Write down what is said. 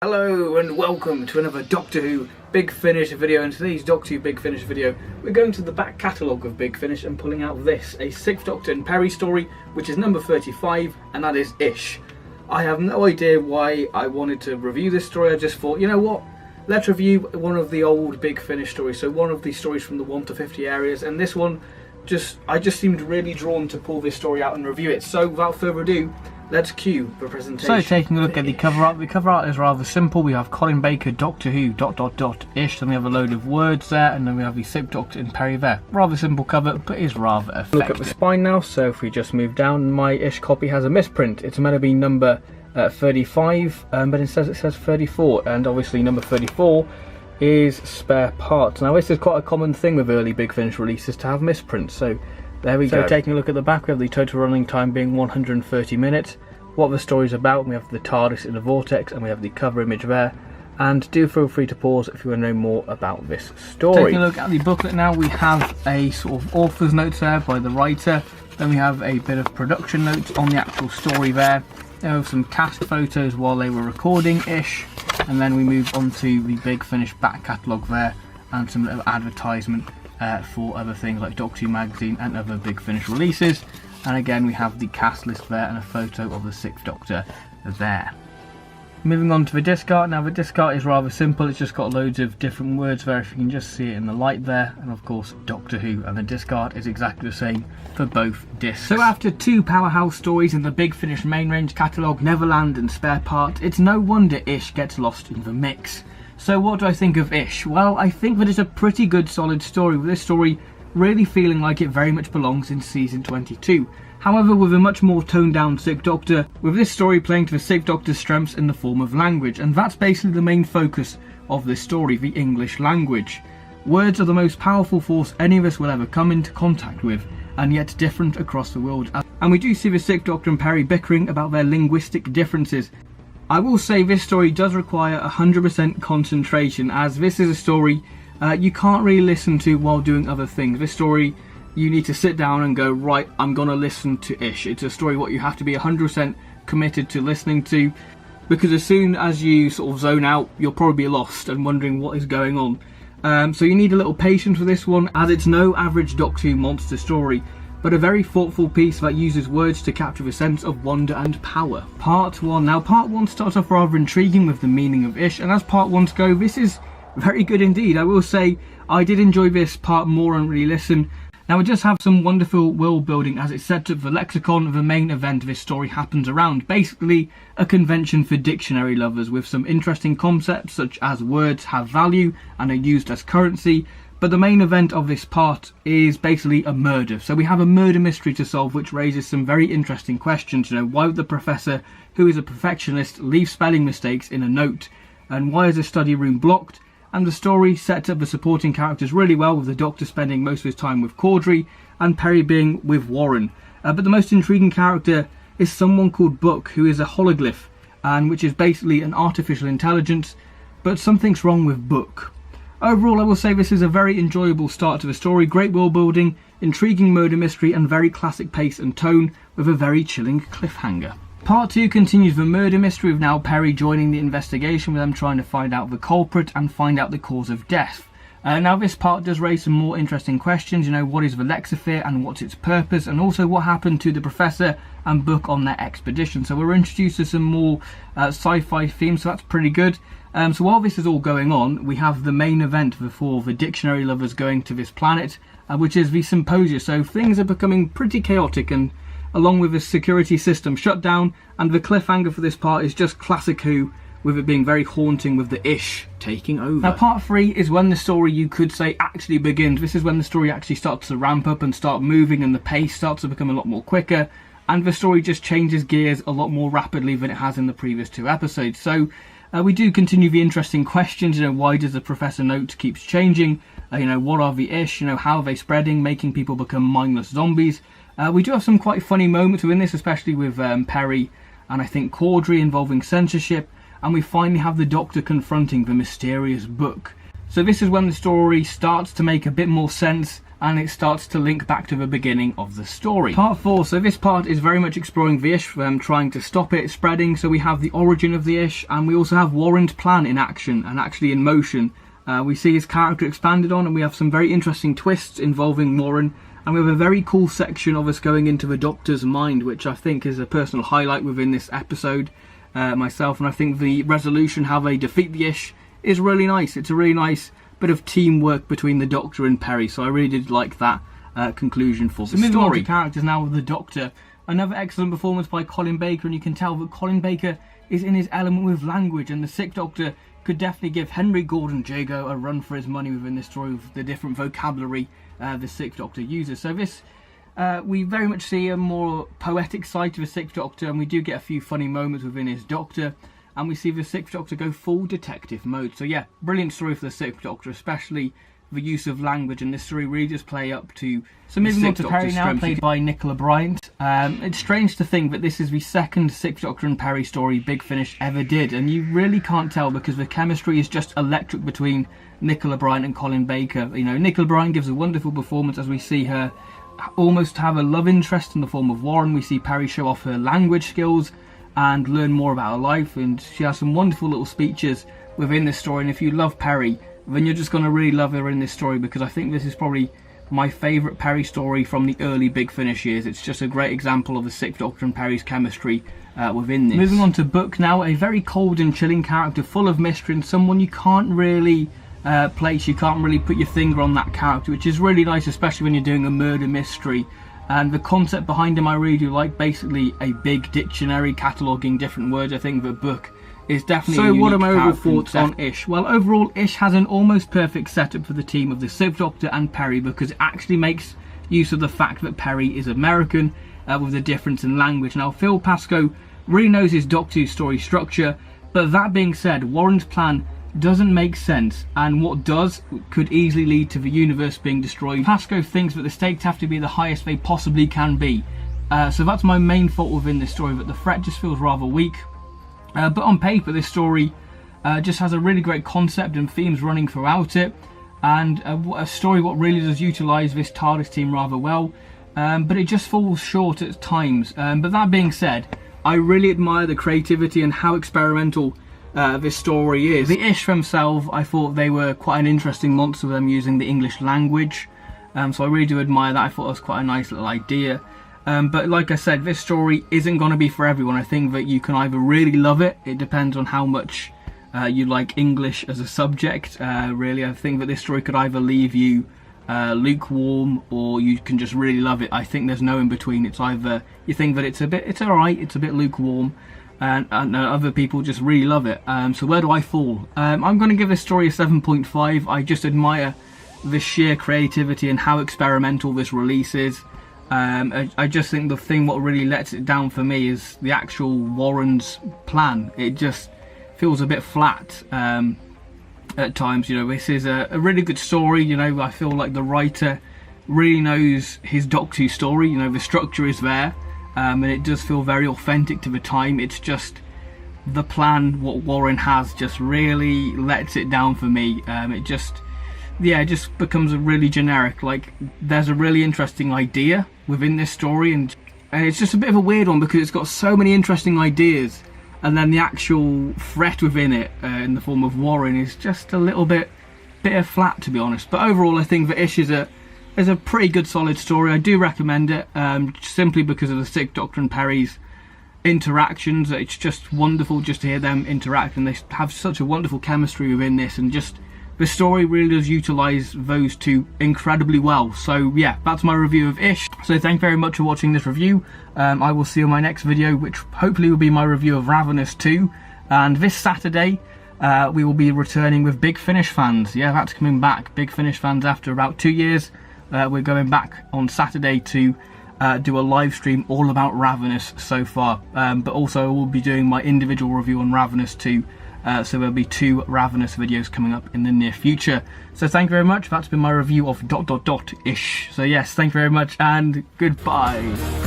Hello and welcome to another Doctor Who Big Finish video. In today's Doctor Who Big Finish video, we're going to the back catalogue of Big Finish and pulling out this, a 6th Doctor and Peri story, which is number 35, and that is Ish. I have no idea why I wanted to review this story. I just thought, you know what, let's review one of the old Big Finish stories, so one of the stories from the 1 to 50 areas, and this one, I just seemed really drawn to pull this story out and review it. So without further ado, let's cue the presentation. So taking a look at the cover art is rather simple. We have Colin Baker, Doctor Who, ... ish, then we have a load of words there, and then we have the 6th Doctor and Peri there. Rather simple cover, but is rather effective. Look at the spine now, so if we just move down, my Ish copy has a misprint. It's meant to be number 35, but it says 34, and obviously number 34 is spare parts. Now this is quite a common thing with early Big Finish releases, to have misprints, so there we go. Taking a look at the back, we have the total running time being 130 minutes. What the story's about, we have the TARDIS in the vortex, and we have the cover image there. And do feel free to pause if you want to know more about this story. Taking a look at the booklet now, we have a sort of author's notes there by the writer. Then we have a bit of production notes on the actual story there. There are some cast photos while they were recording Ish. And then we move on to the Big Finish back catalogue there, and some little advertisement for other things like Doctor Who magazine and other Big Finish releases. And again we have the cast list there and a photo of the 6th Doctor there. Moving on to the disc art. Now the disc art is rather simple, it's just got loads of different words there, if you can just see it in the light there, and of course Doctor Who, and the disc art is exactly the same for both discs. So after two powerhouse stories in the Big Finish main range catalogue, Neverland and Spare Part, it's no wonder Ish gets lost in the mix. So what do I think of Ish? Well, I think that it's a pretty good solid story, with this story really feeling like it very much belongs in season 22. However, with a much more toned down 6th Doctor, with this story playing to the 6th Doctor's strengths in the form of language, and that's basically the main focus of this story, the English language. Words are the most powerful force any of us will ever come into contact with, and yet different across the world. And we do see the 6th Doctor and Peri bickering about their linguistic differences. I will say this story does require 100% concentration, as this is a story you can't really listen to while doing other things. This story, you need to sit down and go, right, I'm going to listen to Ish. It's a story what you have to be 100% committed to listening to, because as soon as you sort of zone out, you'll probably be lost and wondering what is going on. So you need a little patience with this one, as it's no average Doctor Who monster story, but a very thoughtful piece that uses words to capture a sense of wonder and power. Part 1. Now part 1 starts off rather intriguing with the meaning of Ish, and as part 1's go, this is very good indeed. I will say I did enjoy this part more and really listen. Now it does have some wonderful world building, as it sets up the lexicon of the main event this story happens around. Basically a convention for dictionary lovers, with some interesting concepts such as words have value and are used as currency. But the main event of this part is basically a murder. So we have a murder mystery to solve, which raises some very interesting questions. You know, why would the professor, who is a perfectionist, leave spelling mistakes in a note? And why is the study room blocked? And the story sets up the supporting characters really well, with the Doctor spending most of his time with Caudry and Peri being with Warren. But the most intriguing character is someone called Book, who is a hologlyph, and which is basically an artificial intelligence, but something's wrong with Book. Overall, I will say this is a very enjoyable start to the story, great world building, intriguing murder mystery, and very classic pace and tone, with a very chilling cliffhanger. Part 2 continues the murder mystery, with now Peri joining the investigation, with them trying to find out the culprit and find out the cause of death. Now this part does raise some more interesting questions, you know, what is the Lexiphere and what's its purpose, and also what happened to the Professor and Book on their expedition. So we're introduced to some more sci-fi themes, so that's pretty good. So while this is all going on, we have the main event for the dictionary lovers going to this planet, which is the Symposia. So things are becoming pretty chaotic, and along with the security system shut down, and the cliffhanger for this part is just classic Who, with it being very haunting with the Ish taking over. Now part 3 is when the story, you could say, actually begins. This is when the story actually starts to ramp up and start moving, and the pace starts to become a lot more quicker, and the story just changes gears a lot more rapidly than it has in the previous 2 episodes. So we do continue the interesting questions, you know, why does the Professor note keeps changing? You know, what are the Ish? You know, how are they spreading, making people become mindless zombies? We do have some quite funny moments within this, especially with Peri and I think Caudry involving censorship, and we finally have the Doctor confronting the mysterious Book. So this is when the story starts to make a bit more sense, and it starts to link back to the beginning of the story. Part 4, so this part is very much exploring the Ish, trying to stop it spreading. So we have the origin of the Ish, and we also have Warren's plan in action and actually in motion. We see his character expanded on, and we have some very interesting twists involving Warren, and we have a very cool section of us going into the Doctor's mind, which I think is a personal highlight within this episode myself. And I think the resolution, how they defeat the Ish, is really nice. It's a really nice bit of teamwork between the Doctor and Peri, so I really did like that conclusion for the story. Moving on to characters now with the Doctor. Another excellent performance by Colin Baker, and you can tell that Colin Baker is in his element with language, and the Sixth Doctor could definitely give Henry Gordon Jago a run for his money within this story with the different vocabulary the Sixth Doctor uses. So this, we very much see a more poetic side to the Sixth Doctor, and we do get a few funny moments within his Doctor. And we see the Sixth Doctor go full detective mode. So yeah, brilliant story for the Sixth Doctor, especially the use of language, and this story really does play up to. So moving on to Peri now, played by Nicola Bryant. It's strange to think that this is the second Sixth Doctor and Peri story Big Finish ever did, and you really can't tell because the chemistry is just electric between Nicola Bryant and Colin Baker. You know, Nicola Bryant gives a wonderful performance as we see her almost have a love interest in the form of Warren. We see Peri show off her language skills and learn more about her life, and she has some wonderful little speeches within this story. And if you love Peri, then you're just going to really love her in this story, because I think this is probably my favourite Peri story from the early Big Finish years. It's just a great example of the Sixth Doctor and Peri's chemistry within this. Moving on to Book now, a very cold and chilling character full of mystery, and someone you can't really place, you can't really put your finger on that character, which is really nice, especially when you're doing a murder mystery. And the concept behind him I really do like, basically a big dictionary cataloguing different words. I think the Book is definitely a unique. So what are my overall thoughts on Ish? Well, overall Ish has an almost perfect setup for the team of the Sixth Doctor and Peri, because it actually makes use of the fact that Peri is American with the difference in language. Now Phil Pascoe really knows his Doctor Who story structure, but that being said, Warren's plan doesn't make sense, and what does could easily lead to the universe being destroyed. Pascoe thinks that the stakes have to be the highest they possibly can be, so that's my main fault within this story, that the threat just feels rather weak. But on paper this story just has a really great concept and themes running throughout it, and a story what really does utilise this TARDIS team rather well, but it just falls short at times. But that being said, I really admire the creativity and how experimental this story is. The Ish themselves, I thought they were quite an interesting monster, them using the English language, so I really do admire that. I thought it was quite a nice little idea, but like I said, this story isn't going to be for everyone. I think that you can either really love it, it depends on how much you like English as a subject. Really, I think that this story could either leave you lukewarm, or you can just really love it. I think there's no in between. It's either you think that it's alright, it's a bit lukewarm, and other people just really love it. So where do I fall? I'm going to give this story a 7.5. I just admire the sheer creativity and how experimental this release is. I just think the thing what really lets it down for me is the actual Warren's plan. It just feels a bit flat at times. You know, this is a really good story. You know, I feel like the writer really knows his Doctor Who story. You know, the structure is there. And it does feel very authentic to the time. It's just the plan what Warren has just really lets it down for me. It just becomes a really generic. Like, there's a really interesting idea within this story, and it's just a bit of a weird one because it's got so many interesting ideas, and then the actual threat within it in the form of Warren is just a little bit flat, to be honest. But overall, I think the Ish is a pretty good solid story. I do recommend it, simply because of the Sixth Doctor and Peri's interactions. It's just wonderful just to hear them interact, and they have such a wonderful chemistry within this, and just the story really does utilise those two incredibly well. So yeah, that's my review of Ish. So thank you very much for watching this review. I will see you in my next video, which hopefully will be my review of Ravenous 2, and this Saturday we will be returning with Big Finish fans. Yeah, that's coming back. Big Finish fans after about 2 years. We're going back on Saturday to do a live stream all about Ravenous so far, but also I will be doing my individual review on Ravenous 2, so there'll be 2 Ravenous videos coming up in the near future. So thank you very much. That's been my review of ... Ish. So yes, thank you very much and goodbye.